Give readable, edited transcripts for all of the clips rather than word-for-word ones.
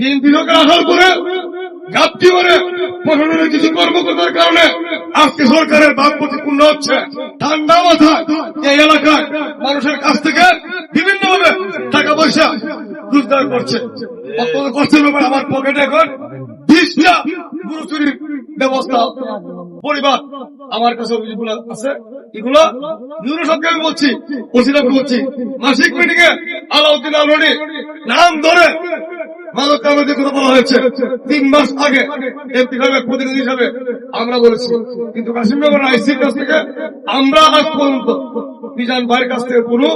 তিন বিভাগের আসার করে ঘাটতি করে প্রশাসনের কিছু কর্মকর্তার কারণে আজকে সরকারের ভাব প্রতিপূর্ণ হচ্ছে। ঠান্ডা মাথায় এই এলাকায় মানুষের কাছ থেকে বিভিন্ন ভাবে টাকা পয়সা রোজগার করছে। অত্যন্ত কষ্টের ব্যাপার, আমার পকেটে এখন 20টা গরু চুরির ব্যবস্থা পরিবার আমার কাছে অভিযোগগুলো আছে। এগুলো নিউরো সবকে আমি বলছি, ওসিরাকে বলছি, মাসিক মিটিং এ আলাউদ্দিন আলমনি নাম ধরে মাদক কারবারিদের কথা বলা হয়েছে 3 মাস আগে এমপি সাহেবের প্রতিনিধি হিসাবে আমরা বলেছি। কিন্তু কাশিমনগর আইসির কাছ থেকে আমরা আজ পর্যন্ত মিজান ভাইয়ের কাছ থেকে কোনো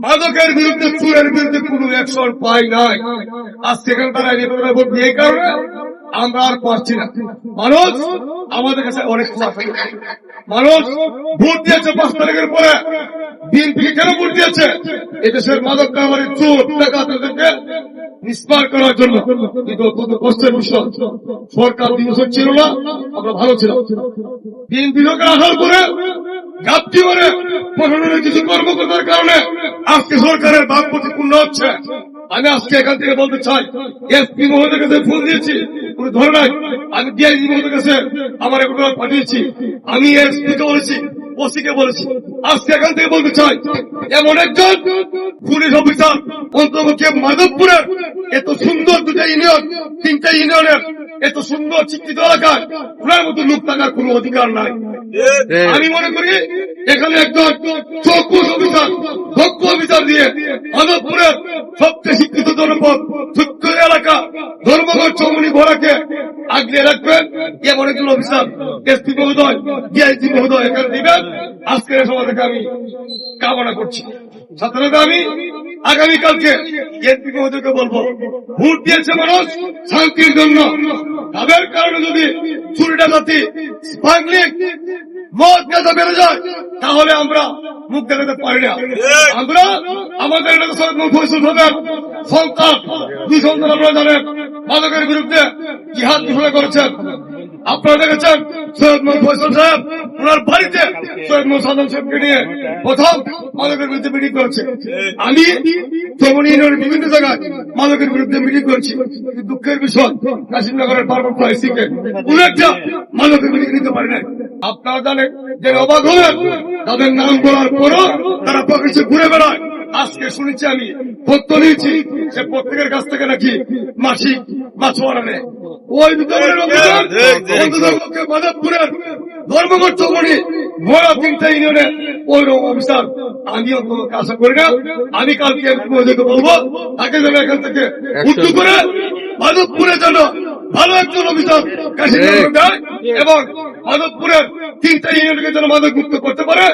মাদকের বিরুদ্ধে, চুরের বিরুদ্ধে কোনো অ্যাকশন পাই নাই। আজকে এখানে তারা ভোট দিয়ে কারণে আমরা আর পারছি না। মানুষ আমাদের কাছে অনেক মানুষ ভোট দিয়েছে 5 তারিখের পরে। বিএনপি কেন ভোট দিয়েছে? এদেশের মাদক কারবারির চোর ডাকাতদেরকে নিষ্পার করার জন্য। কিন্তু অত্যন্ত কষ্টের বিষয়, সরকার 2 বছর ছিল না, আমরা ভালো ছিলাম। বিএনপি লোকের আসার করে ঘাটতি করে প্রশাসনের কিছু কর্মকর্তার কারণে আজকে সরকারের ভাব প্রতিপূর্ণ হচ্ছে। আমি আজকে এখান থেকে বলতে চাই, এসপি মহোদয়ের কাছে ফোন দিয়েছি, কোনো ধরে নাই। আমি ডিআইজি মহোদয়ের কাছে আমার একটা পাঠিয়েছি, আমি এসপি কে বলেছি, ওসি কে বলেছি। আজকে এখান থেকে বলতে চাই, এমন একজন পুলিশ অফিসার অন্তর্পক্ষে মাধবপুরের এত সুন্দর 2টা ইউনিয়ন, 3টা ইউনিয়নের এত সুন্দর শিক্ষিত এলাকায় ওনার মতো লোক থাকার কোনো অধিকার নাই। আমি মনে করি এখানে একজন চৌকুশ অফিসার, দক্ষ অফিসার দিয়ে মাধবপুরের সবচেয়ে শিক্ষিত জনপদ, ছোট্ট এলাকা ধর্মঘট চৌমনি ঘোড়াকে আগলে রাখবেন এমন একজন অফিসার এসপি মহোদয়, ডিআইজি মহোদয় এখানে দিবেন। আজকের সভা থেকে আমি কামনা করছি। সাধারণত আমি আগামীকালকে এসপি মহোদয়কে বলবো, ভোট দিয়েছে মানুষ শান্তির জন্য, তাদের কারণে যদি চুরি ডাকাতি, স্মাগলিং, মদ গাঁজা বেড়ে যায় তাহলে আমরা মুখ দেখাতে পারি না। আমরা আমাদের এলাকা সৈয়দ মোহাম্মদ ফয়সাল সাহেবের সন্তান, 2 সন্তান আপনারা জানেন মাদকের বিরুদ্ধে জিহাদ ঘোষণা করেছেন। আপনারা দেখেছেন সৈয়দ মোহাম্মদ ফয়সাল সাহেব ওনার বাড়িতে সৈয়দ মোহাম্মদ সাদ্দাম সাহেবকে নিয়ে প্রথম মাদকের বিরুদ্ধে মিটিং করেছে। আমি চৌমনি ইউনিয়নের বিভিন্ন জায়গায় মাদকের বিরুদ্ধে মিটিং করেছি। দুঃখের বিষয়, কাশিমনগরের ভারপ্রাপ্ত আইসিকে কোন একটা মাদকের মিটিং নিতে পারে নাই। আপনারা জানেন যে অবাক হলেন, তাদের নাম বলার পরও তারা প্রকাশ্যে ঘুরে বেড়ায়। আজকে শুনেছি, আমি তথ্য নিয়েছি সে প্রত্যেকের কাছ থেকে নাকি মাসিক মাছওয়ারা নেয়। ওই মাধবপুরের ধর্মঘট চৌমনি ঘোড়া 3টা ইউনিয়নে ওই রকম অফিসার আমি আশা করি না। আমি কালকে বলবো তাকে যেন এখান থেকে উদ্যোগ করে মাধবপুরের জন্য ভালো একজন অফিসার কাশিমনগর দেয় এবং মাধবপুরের 3টা ইউনিয়নকে যেন মাদক মুক্ত করতে পারে।